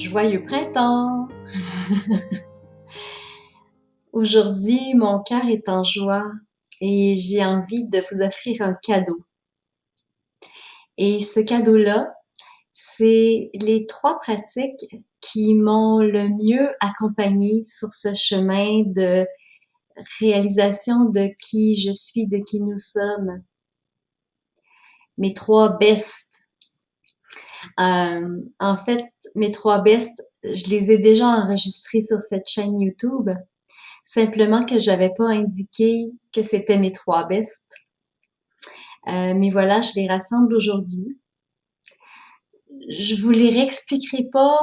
Joyeux printemps! Aujourd'hui, mon cœur est en joie et j'ai envie de vous offrir un cadeau. Et ce cadeau-là, c'est les 3 pratiques qui m'ont le mieux accompagnée sur ce chemin de réalisation de qui je suis, de qui nous sommes. Mes 3 bests. En fait, mes 3 bests, je les ai déjà enregistrés sur cette chaîne YouTube. Simplement que j'avais pas indiqué que c'était mes 3 bests. Mais voilà, je les rassemble aujourd'hui. Je vous les réexpliquerai pas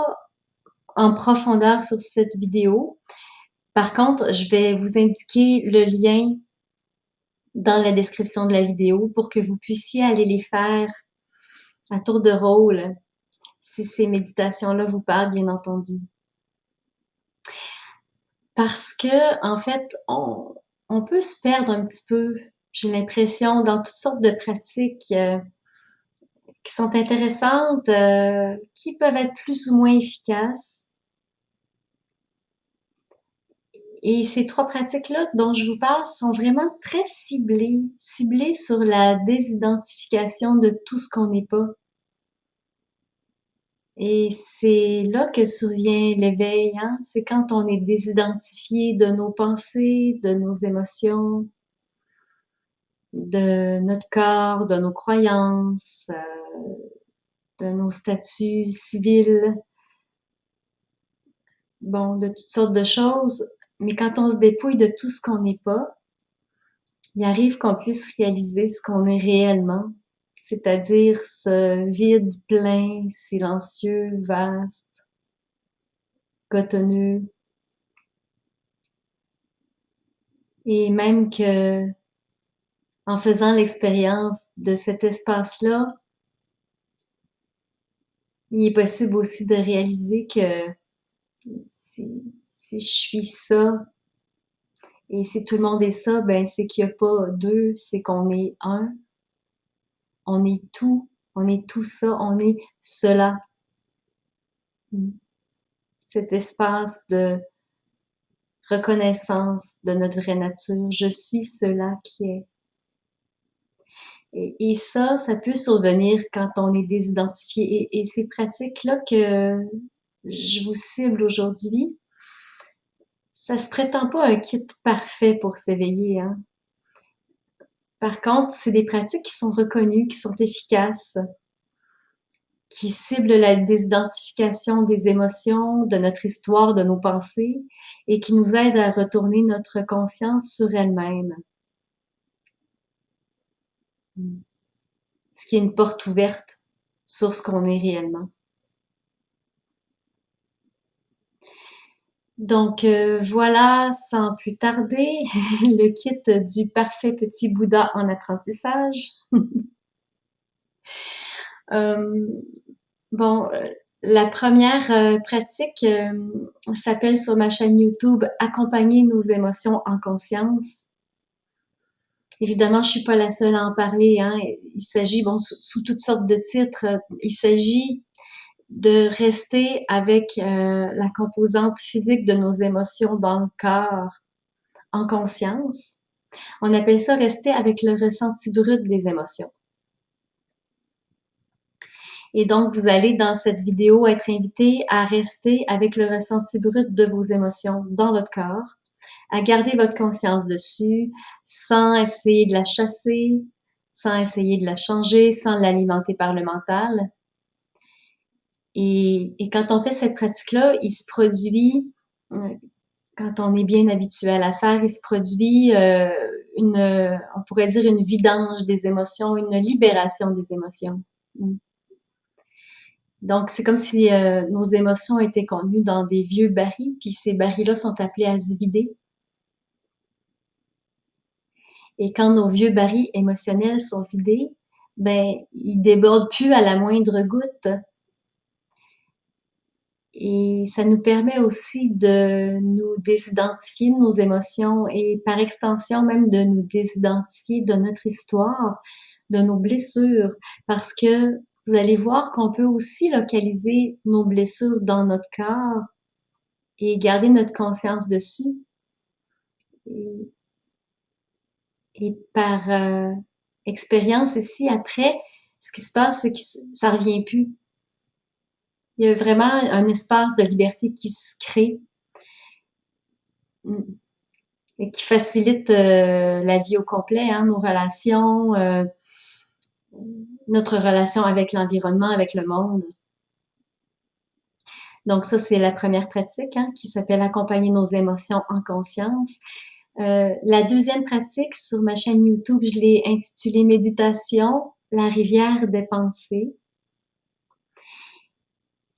en profondeur sur cette vidéo. Par contre, je vais vous indiquer le lien dans la description de la vidéo pour que vous puissiez aller les faire à tour de rôle, si ces méditations-là vous parlent, bien entendu. Parce que, en fait, on peut se perdre un petit peu, j'ai l'impression, dans toutes sortes de pratiques qui sont intéressantes, qui peuvent être plus ou moins efficaces. Et ces 3 pratiques-là dont je vous parle sont vraiment très ciblées sur la désidentification de tout ce qu'on n'est pas. Et c'est là que survient l'éveil, hein? C'est quand on est désidentifié de nos pensées, de nos émotions, de notre corps, de nos croyances, de nos statuts civils, bon, de toutes sortes de choses. Mais quand on se dépouille de tout ce qu'on n'est pas, il arrive qu'on puisse réaliser ce qu'on est réellement, c'est-à-dire ce vide plein, silencieux, vaste, cotonneux. Et même que, en faisant l'expérience de cet espace-là, il est possible aussi de réaliser que si je suis ça, et si tout le monde est ça, ben c'est qu'il n'y a pas deux, c'est qu'on est un, on est tout ça, on est cela. Cet espace de reconnaissance de notre vraie nature. Je suis cela qui est. Et ça peut survenir quand on est désidentifié. Et ces pratiques-là que je vous cible aujourd'hui, ça se prétend pas un kit parfait pour s'éveiller, hein. Par contre, c'est des pratiques qui sont reconnues, qui sont efficaces, qui ciblent la désidentification des émotions, de notre histoire, de nos pensées, et qui nous aident à retourner notre conscience sur elle-même. Ce qui est une porte ouverte sur ce qu'on est réellement. Donc voilà, sans plus tarder, le kit du parfait petit Bouddha en apprentissage. Bon, la première pratique s'appelle sur ma chaîne YouTube « Accompagner nos émotions en conscience ». Évidemment, je suis pas la seule à en parler, hein. Il s'agit, bon, sous toutes sortes de titres, il s'agit de rester avec la composante physique de nos émotions dans le corps en conscience. On appelle ça rester avec le ressenti brut des émotions. Et donc, vous allez dans cette vidéo être invité à rester avec le ressenti brut de vos émotions dans votre corps, à garder votre conscience dessus, sans essayer de la chasser, sans essayer de la changer, sans l'alimenter par le mental. Et quand on fait cette pratique-là, il se produit, quand on est bien habitué à la faire, il se produit on pourrait dire une vidange des émotions, une libération des émotions. Donc, c'est comme si nos émotions étaient contenues dans des vieux barils, puis ces barils-là sont appelés à se vider. Et quand nos vieux barils émotionnels sont vidés, ben, ils débordent plus à la moindre goutte. Et ça nous permet aussi de nous désidentifier de nos émotions et par extension même de nous désidentifier de notre histoire, de nos blessures, parce que vous allez voir qu'on peut aussi localiser nos blessures dans notre corps et garder notre conscience dessus. Et, et par expérience ici, après, ce qui se passe, c'est que ça revient plus. Il y a vraiment un espace de liberté qui se crée et qui facilite la vie au complet, hein, nos relations, notre relation avec l'environnement, avec le monde. Donc ça, c'est la première pratique, hein, qui s'appelle accompagner nos émotions en conscience. La deuxième pratique sur ma chaîne YouTube, je l'ai intitulée Méditation, la rivière des pensées.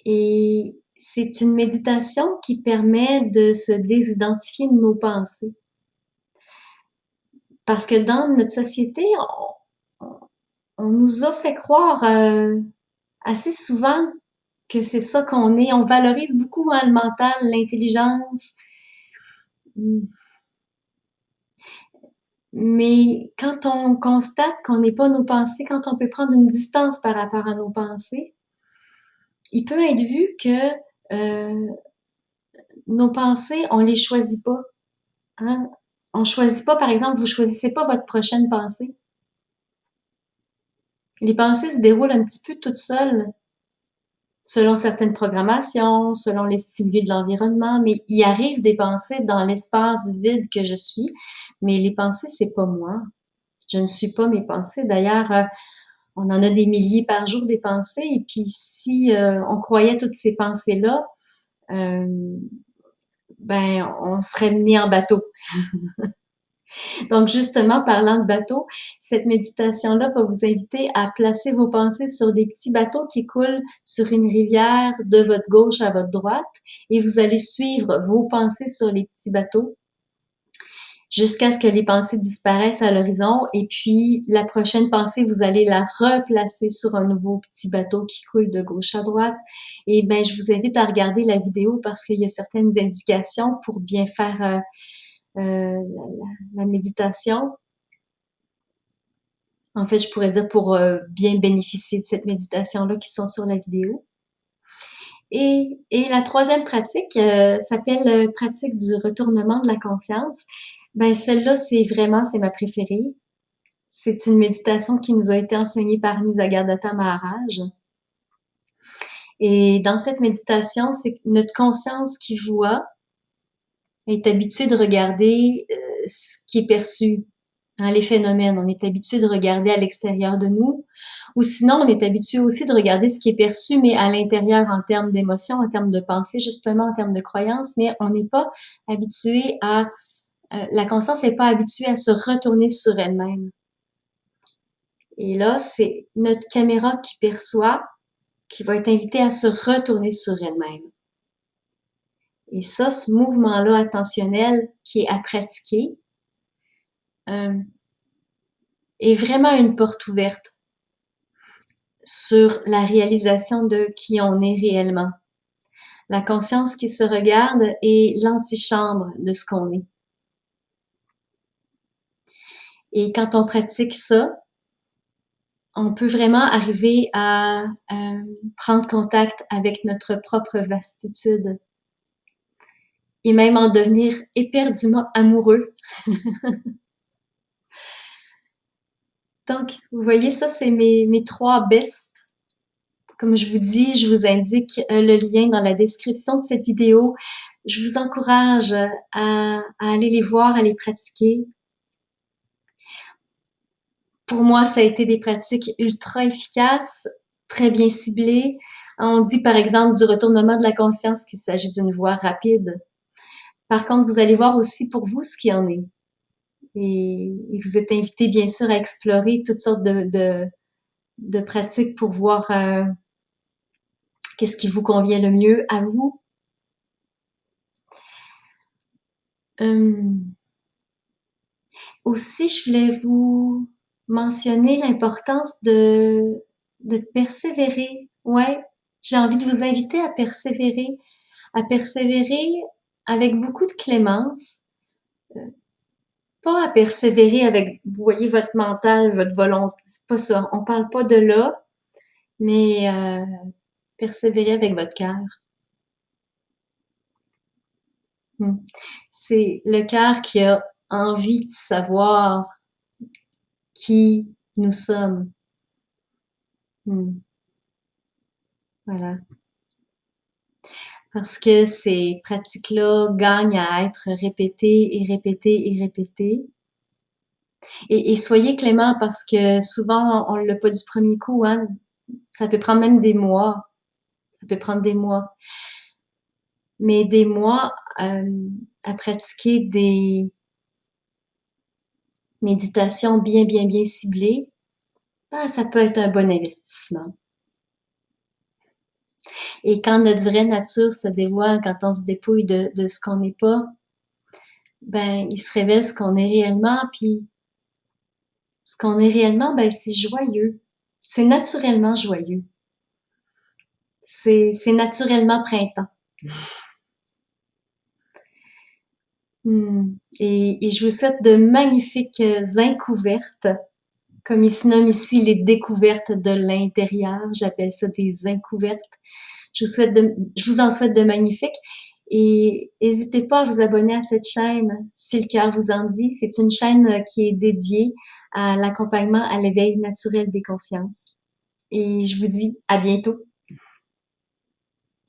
Et c'est une méditation qui permet de se désidentifier de nos pensées. Parce que dans notre société, on nous a fait croire assez souvent que c'est ça qu'on est. On valorise beaucoup, hein, le mental, l'intelligence. Mais quand on constate qu'on n'est pas nos pensées, quand on peut prendre une distance par rapport à nos pensées, il peut être vu que nos pensées, on les choisit pas. Hein? On choisit pas, par exemple, vous choisissez pas votre prochaine pensée. Les pensées se déroulent un petit peu toutes seules, selon certaines programmations, selon les stimuli de l'environnement, mais il arrive des pensées dans l'espace vide que je suis, mais les pensées, c'est pas moi. Je ne suis pas mes pensées. D'ailleurs, on en a des milliers par jour des pensées, et puis si on croyait toutes ces pensées-là, euh, ben on serait mené en bateau. Donc justement, parlant de bateau, cette méditation-là va vous inviter à placer vos pensées sur des petits bateaux qui coulent sur une rivière de votre gauche à votre droite, et vous allez suivre vos pensées sur les petits bateaux jusqu'à ce que les pensées disparaissent à l'horizon, et puis la prochaine pensée, vous allez la replacer sur un nouveau petit bateau qui coule de gauche à droite. Et ben, je vous invite à regarder la vidéo parce qu'il y a certaines indications pour bien faire la méditation. En fait, je pourrais dire pour bien bénéficier de cette méditation-là qui sont sur la vidéo. Et la troisième pratique s'appelle pratique du retournement de la conscience. Ben, celle-là, c'est ma préférée. C'est une méditation qui nous a été enseignée par Nisargadatta Maharaj. Et dans cette méditation, c'est notre conscience qui voit est habituée de regarder ce qui est perçu, hein, les phénomènes. On est habitué de regarder à l'extérieur de nous, ou sinon on est habitué aussi de regarder ce qui est perçu, mais à l'intérieur en termes d'émotions, en termes de pensée, justement, en termes de croyances, mais on n'est pas habitué à... la conscience n'est pas habituée à se retourner sur elle-même. Et là, c'est notre caméra qui perçoit, qui va être invitée à se retourner sur elle-même. Et ça, ce mouvement-là attentionnel qui est à pratiquer, est vraiment une porte ouverte sur la réalisation de qui on est réellement. La conscience qui se regarde est l'antichambre de ce qu'on est. Et quand on pratique ça, on peut vraiment arriver à prendre contact avec notre propre vastitude et même en devenir éperdument amoureux. Donc, vous voyez, ça, c'est mes trois bests. Comme je vous dis, je vous indique le lien dans la description de cette vidéo. Je vous encourage à aller les voir, à les pratiquer. Pour moi, ça a été des pratiques ultra efficaces, très bien ciblées. On dit par exemple du retournement de la conscience qu'il s'agit d'une voie rapide. Par contre, vous allez voir aussi pour vous ce qu'il y en est. Et vous êtes invité bien sûr à explorer toutes sortes de pratiques pour voir qu'est-ce qui vous convient le mieux à vous. Aussi, je voulais vous mentionner l'importance de persévérer. Ouais, j'ai envie de vous inviter à persévérer avec beaucoup de clémence, pas à persévérer avec, vous voyez, votre mental, votre volonté, c'est pas ça, on parle pas de là, mais persévérez avec votre cœur. Mm. C'est le cœur qui a envie de savoir qui nous sommes. Mm. Voilà. Parce que ces pratiques-là gagnent à être répétées et répétées et répétées. Et soyez clément parce que souvent, on l'a pas du premier coup, hein. Ça peut prendre même des mois. Ça peut prendre des mois. Mais des mois à pratiquer des méditations bien, bien, bien ciblées, ah, ça peut être un bon investissement. Et quand notre vraie nature se dévoile, quand on se dépouille de ce qu'on n'est pas, ben, il se révèle ce qu'on est réellement, puis ce qu'on est réellement, ben, c'est joyeux. C'est naturellement joyeux. C'est naturellement printemps. Et je vous souhaite de magnifiques incouvertes, comme ils se nomment ici les découvertes de l'intérieur. J'appelle ça des incouvertes. Je vous en souhaite de magnifiques. Et n'hésitez pas à vous abonner à cette chaîne si le cœur vous en dit. C'est une chaîne qui est dédiée à l'accompagnement à l'éveil naturel des consciences. Et je vous dis à bientôt.